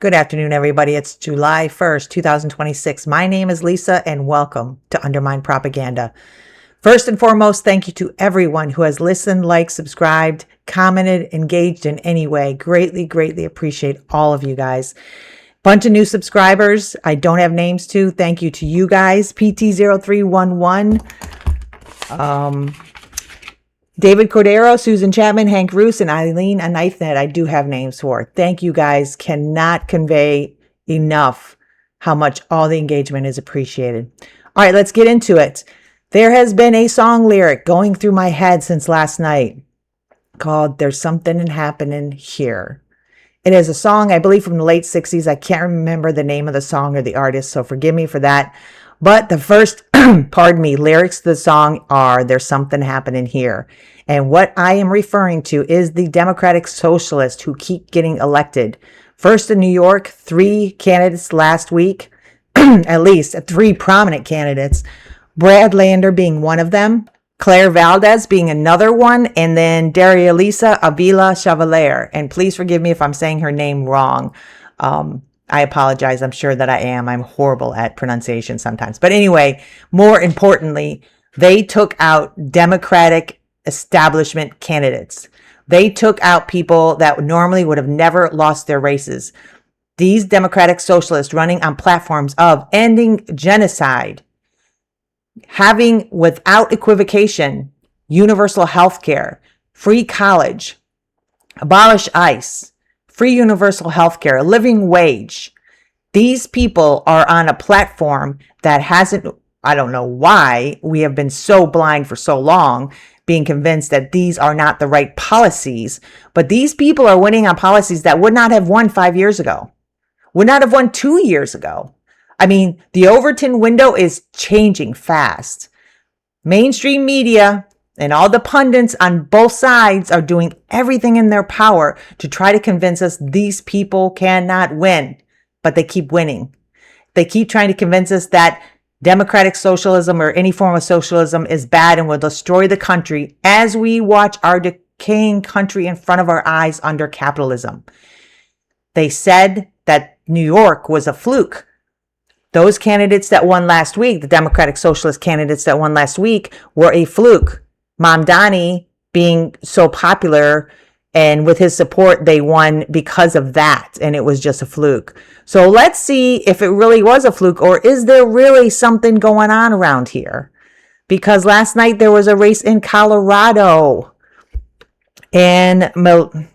Good afternoon, everybody. It's July 1st, 2026. My name is Lisa, and welcome to Undermine Propaganda. First and foremost, thank you to everyone who has listened, liked, subscribed, commented, engaged in any way. Greatly, greatly appreciate all of you guys. Bunch of new subscribers I don't have names to. Thank you to you guys. PT0311. David Cordero, Susan Chapman, Hank Roos, and Eileen Knifenet, I do have names for. Thank you guys. Cannot convey enough how much all the engagement is appreciated. All right, let's get into it. There has been a song lyric going through my head since last night called There's Something Happening Here. It is a song, I believe, from the late 60s. I can't remember the name of the song or the artist, so forgive me for that. But the first, lyrics to the song are There's Something Happening Here. And what I am referring to is the Democratic Socialists who keep getting elected. First in New York, 3 candidates last week, at least 3 prominent candidates. Brad Lander being one of them, Claire Valdez being another one, and then Daria Lisa Avila Chevalier. And please forgive me if I'm saying her name wrong. I apologize. I'm sure that I am. I'm horrible at pronunciation sometimes. But anyway, more importantly, they took out Democratic establishment candidates. They took out people that normally would have never lost their races. These Democratic Socialists running on platforms of ending genocide, having without equivocation universal health care, free college, abolish ICE, free universal health care, a living wage. These people are on a platform that hasn't, I don't know why we have been so blind for so long, being convinced that these are not the right policies. But these people are winning on policies that would not have won 5 years ago, would not have won 2 years ago. I mean, the Overton window is changing fast. Mainstream media and all the pundits on both sides are doing everything in their power to try to convince us these people cannot win, but they keep winning. They keep trying to convince us that democratic socialism or any form of socialism is bad and will destroy the country as we watch our decaying country in front of our eyes under capitalism. They said that New York was a fluke. Those candidates that won last week, the Democratic Socialist candidates that won last week, were a fluke. Mamdani being so popular, and with his support, they won because of that, and it was just a fluke. So let's see if it really was a fluke, or is there really something going on around here? Because last night there was a race in Colorado, and Melat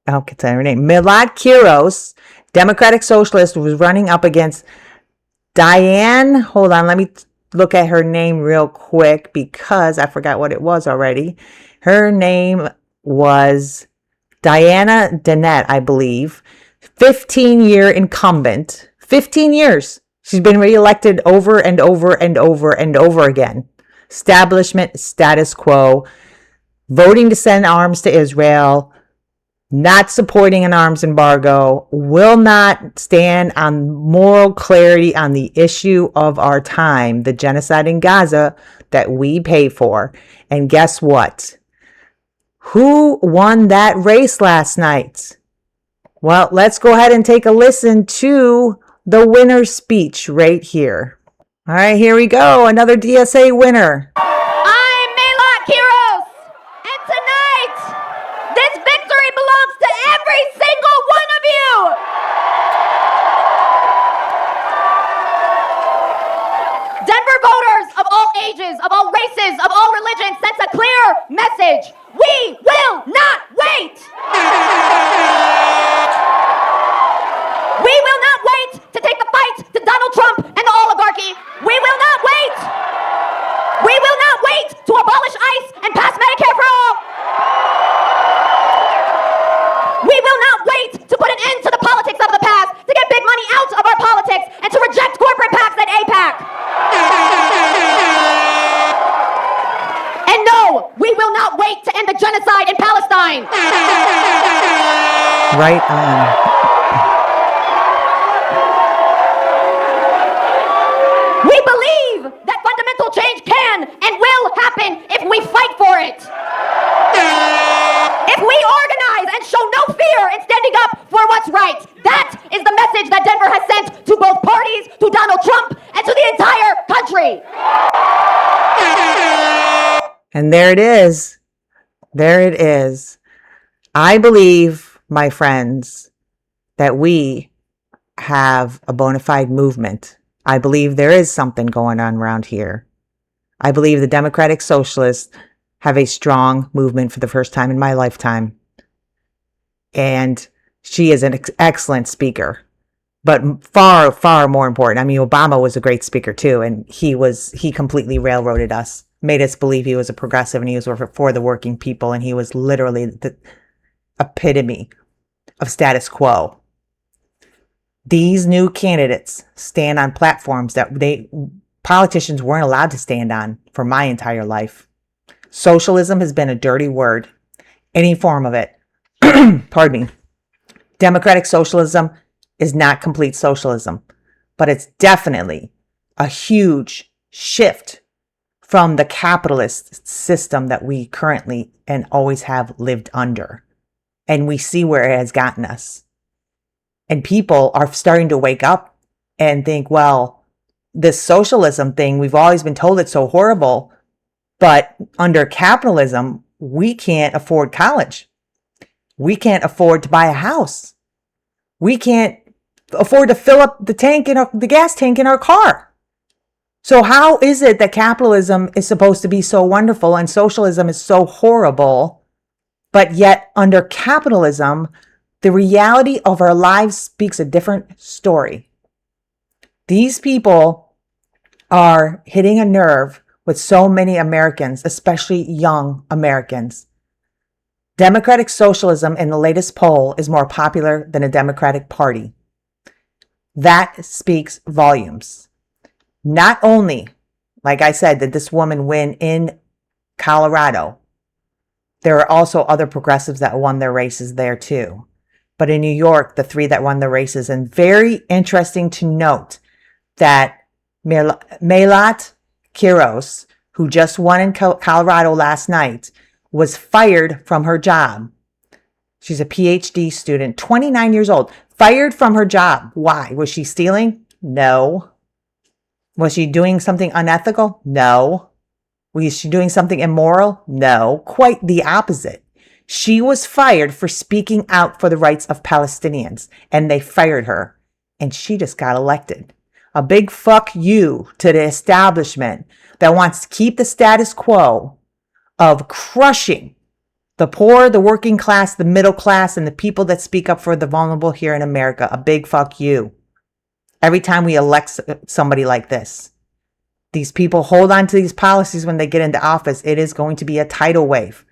Kiros, Democratic Socialist, was running up against Diane. Hold on, let me look at her name real quick because I forgot what it was already. Her name was Diana Dennett, I believe. 15-year incumbent. 15 years. She's been reelected over and over and over and over again. Establishment, status quo, voting to send arms to Israel, not supporting an arms embargo, will not stand on moral clarity on the issue of our time, the genocide in Gaza that we pay for. And guess what? Who won that race last night? Well, let's go ahead and take a listen to the winner's speech right here. All right, here we go. Another DSA winner. I'm Melat Kiros, and tonight, this victory belongs to every single one of you. Denver voters of all ages, of all races, of all religions sent a clear message. We will not wait. We will not wait to take the fight to Donald Trump and the oligarchy. We will not wait. We will not wait to abolish ICE and pass Medicare for all. We will not wait to put an end to the politics of the past, to get big money out of our politics, and to reject corporate PACs at AIPAC. And no, we will not wait to end the genocide in Palestine. Right on. We believe that fundamental change can and will happen if we fight for it. If we organize and show And there it is. There it is. I believe, my friends, that we have a bona fide movement. I believe there is something going on around here. I believe the Democratic Socialists have a strong movement for the first time in my lifetime. And she is an excellent speaker, but far, far more important. I mean, Obama was a great speaker too. And he completely railroaded us, made us believe he was a progressive and he was for the working people. And he was literally the epitome of status quo. These new candidates stand on platforms that politicians weren't allowed to stand on for my entire life. Socialism has been a dirty word, any form of it. Pardon me. Democratic socialism is not complete socialism, but it's definitely a huge shift from the capitalist system that we currently and always have lived under. And we see where it has gotten us. And people are starting to wake up and think, well, this socialism thing, we've always been told it's so horrible, but under capitalism, we can't afford college. We can't afford to buy a house. We can't afford to fill up the gas tank in our car. So how is it that capitalism is supposed to be so wonderful and socialism is so horrible, but yet under capitalism, the reality of our lives speaks a different story? These people are hitting a nerve with so many Americans, especially young Americans. Democratic socialism in the latest poll is more popular than a Democratic Party. That speaks volumes. Not only, like I said, did this woman win in Colorado, there are also other progressives that won their races there too. But in New York, the three that won the races, and very interesting to note that Melat Kiros, who just won in Colorado last night, was fired from her job. She's a PhD student, 29 years old, fired from her job. Why? Was she stealing? No. Was she doing something unethical? No. Was she doing something immoral? No. Quite the opposite. She was fired for speaking out for the rights of Palestinians, and they fired her, and she just got elected. A big fuck you to the establishment that wants to keep the status quo of crushing the poor, the working class, the middle class, and the people that speak up for the vulnerable here in America. A big fuck you. Every time we elect somebody like this, these people hold on to these policies when they get into office. It is going to be a tidal wave,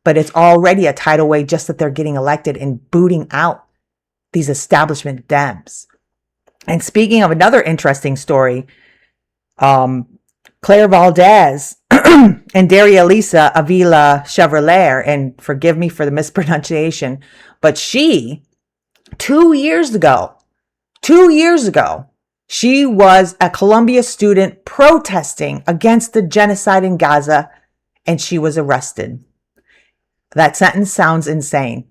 but it's already a tidal wave just that they're getting elected and booting out these establishment Dems. And speaking of another interesting story, Claire Valdez and Daria Lisa Avila Chevrolet, and forgive me for the mispronunciation, but she, 2 years ago, she was a Columbia student protesting against the genocide in Gaza, and she was arrested. That sentence sounds insane,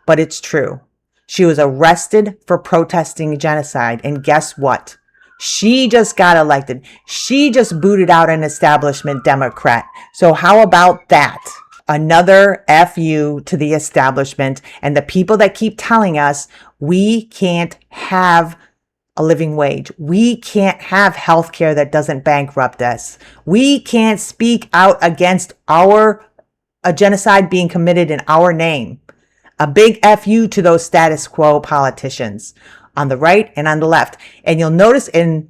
but it's true. She was arrested for protesting genocide, and guess what? She just got elected. She just booted out an establishment Democrat. So how about that? Another FU to the establishment and the people that keep telling us we can't have a living wage. We can't have health care that doesn't bankrupt us. We can't speak out against a genocide being committed in our name. A big FU to those status quo politicians on the right and on the left. And you'll notice in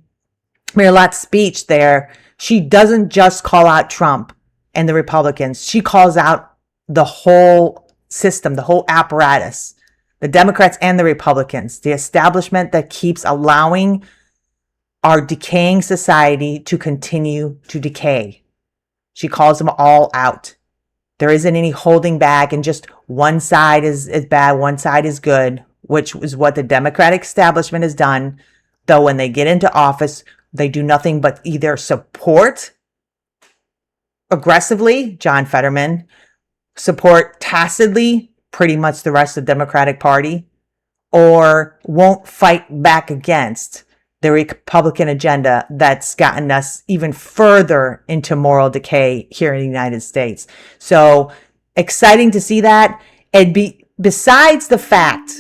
Melat's speech there, she doesn't just call out Trump and the Republicans. She calls out the whole system, the whole apparatus, the Democrats and the Republicans, the establishment that keeps allowing our decaying society to continue to decay. She calls them all out. There isn't any holding back and just one side is bad, one side is good, which is what the Democratic establishment has done. Though when they get into office, they do nothing but either support aggressively John Fetterman, support tacitly pretty much the rest of the Democratic Party, or won't fight back against the Republican agenda that's gotten us even further into moral decay here in the United States. So exciting to see that. And besides the fact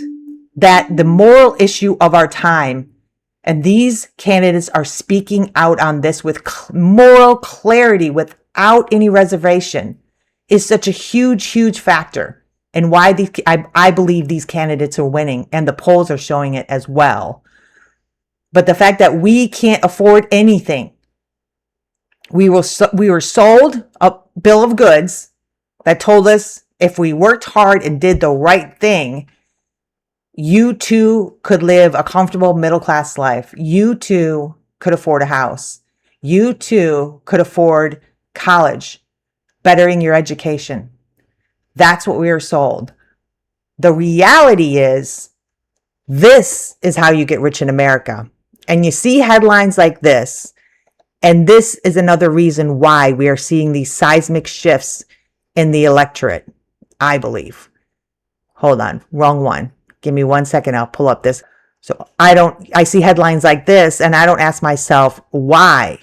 that the moral issue of our time, and these candidates are speaking out on this with moral clarity, without any reservation, is such a huge, huge factor. And why I believe these candidates are winning, and the polls are showing it as well. But the fact that we can't afford anything, we were sold a bill of goods that told us if we worked hard and did the right thing, you too could live a comfortable middle-class life. You too could afford a house. You too could afford college, bettering your education. That's what we were sold. The reality is, this is how you get rich in America. And you see headlines like this, and this is another reason why we are seeing these seismic shifts in the electorate, I believe. Hold on, wrong one. Give me 1 second, I'll pull up this. So I see headlines like this, and I don't ask myself why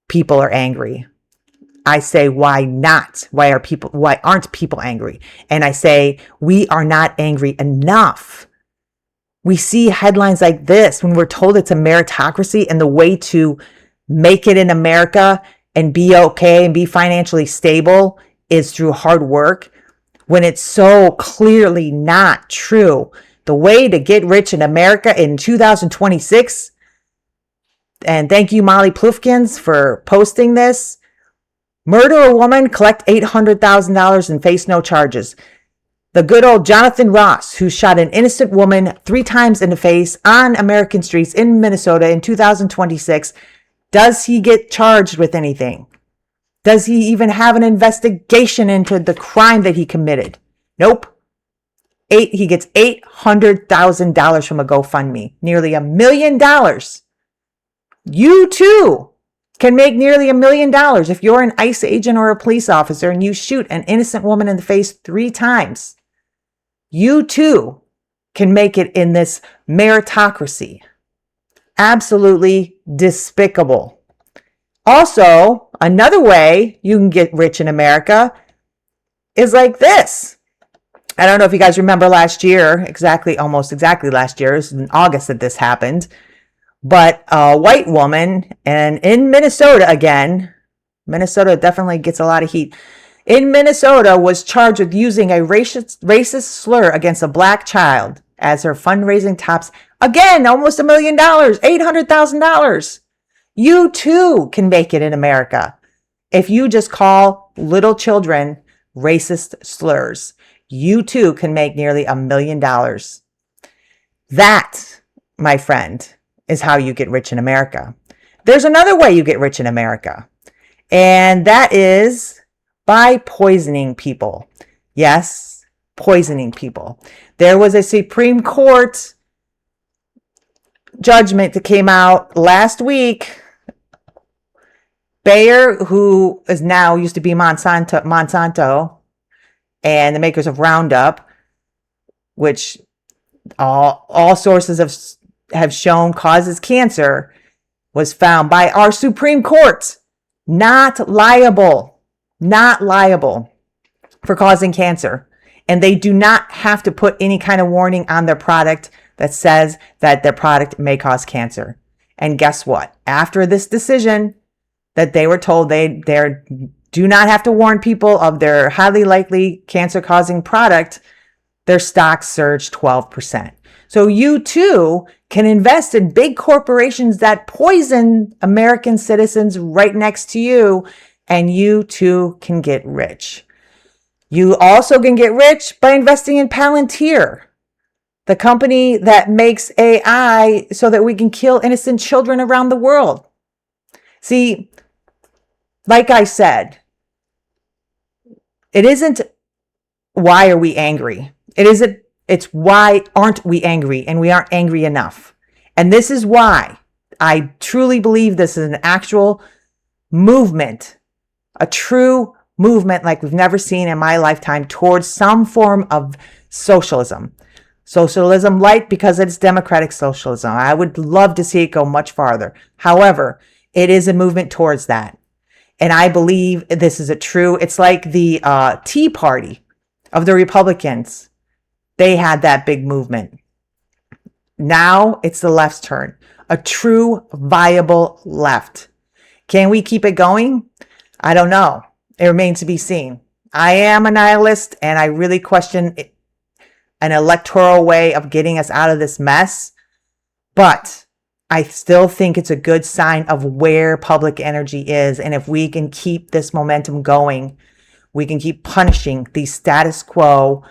people are angry. I say, why not? Why aren't people angry? And I say, we are not angry enough. We see headlines like this when we're told it's a meritocracy, and the way to make it in America and be okay and be financially stable is through hard work, when it's so clearly not true. The way to get rich in America in 2026, and thank you, Molly Plufkins, for posting this: murder a woman, collect $800,000 and face no charges. The good old Jonathan Ross, who shot an innocent woman 3 times in the face on American streets in Minnesota in 2026, does he get charged with anything? Does he even have an investigation into the crime that he committed? Nope. He gets $800,000 from a GoFundMe, nearly $1 million. You too can make nearly $1 million if you're an ICE agent or a police officer and you shoot an innocent woman in the face 3 times. You too can make it in this meritocracy. Absolutely despicable. Also, another way you can get rich in America is like this. I don't know if you guys remember last year, almost exactly last year, it was in August that this happened. But a white woman, and in Minnesota again, Minnesota definitely gets a lot of heat. In Minnesota, was charged with using a racist slur against a black child as her fundraising tops. Again, almost $1 million, $800,000. You too can make it in America if you just call little children racist slurs. You too can make nearly $1 million. That, my friend, is how you get rich in America. There's another way you get rich in America, and that is by poisoning people. Yes, poisoning people. There was a Supreme Court judgment that came out last week. Bayer, who is now used to be Monsanto and the makers of Roundup, which all sources have shown causes cancer, was found by our Supreme Court not liable for causing cancer. And they do not have to put any kind of warning on their product that says that their product may cause cancer. And guess what? After this decision that they were told they do not have to warn people of their highly likely cancer-causing product, their stocks surged 12%. So you too can invest in big corporations that poison American citizens right next to you, and you too can get rich. You also can get rich by investing in Palantir, the company that makes AI so that we can kill innocent children around the world. See, like I said, it isn't why are we angry? It's why aren't we angry, and we aren't angry enough. And this is why I truly believe this is an actual movement, a true movement like we've never seen in my lifetime towards some form of socialism. Socialism light because it's democratic socialism. I would love to see it go much farther. However, it is a movement towards that. And I believe this is it's like the Tea Party of the Republicans. They had that big movement. Now it's the left's turn. A true, viable left. Can we keep it going? I don't know. It remains to be seen. I am a nihilist, and I really question an electoral way of getting us out of this mess. But I still think it's a good sign of where public energy is. And if we can keep this momentum going, we can keep punishing these status quo,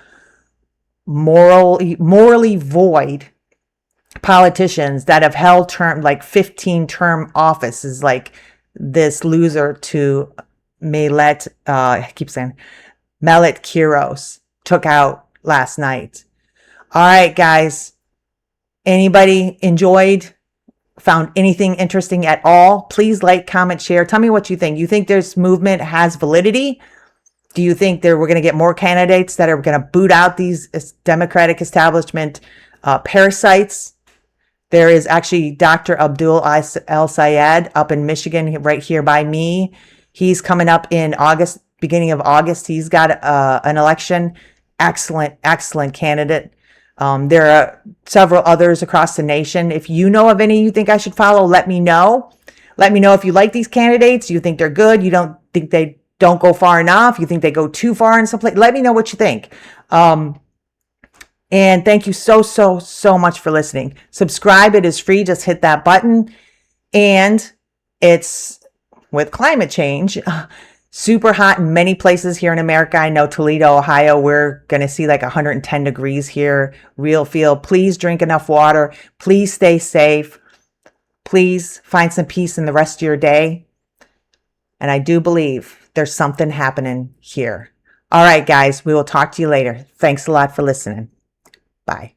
morally void politicians that have held 15-term offices, like this loser to Melat Kiros took out last night. All right, guys. Anybody found anything interesting at all? Please like, comment, share. Tell me what you think. You think this movement has validity? Do you think we're going to get more candidates that are going to boot out these Democratic establishment parasites? There is actually Dr. Abdul El Sayed up in Michigan, right here by me. He's coming up in August, beginning of August. He's got an election. Excellent candidate. There are several others across the nation. If you know of any you think I should follow, let me know. Let me know if you like these candidates. You think they're good. You don't think they don't go far enough. You think they go too far in some place. Let me know what you think. And thank you so much for listening. Subscribe. It is free. Just hit that button. And it's with climate change, super hot in many places here in America. I know Toledo, Ohio, we're going to see like 110 degrees here. Real feel. Please drink enough water. Please stay safe. Please find some peace in the rest of your day. And I do believe there's something happening here. All right, guys, we will talk to you later. Thanks a lot for listening. Bye.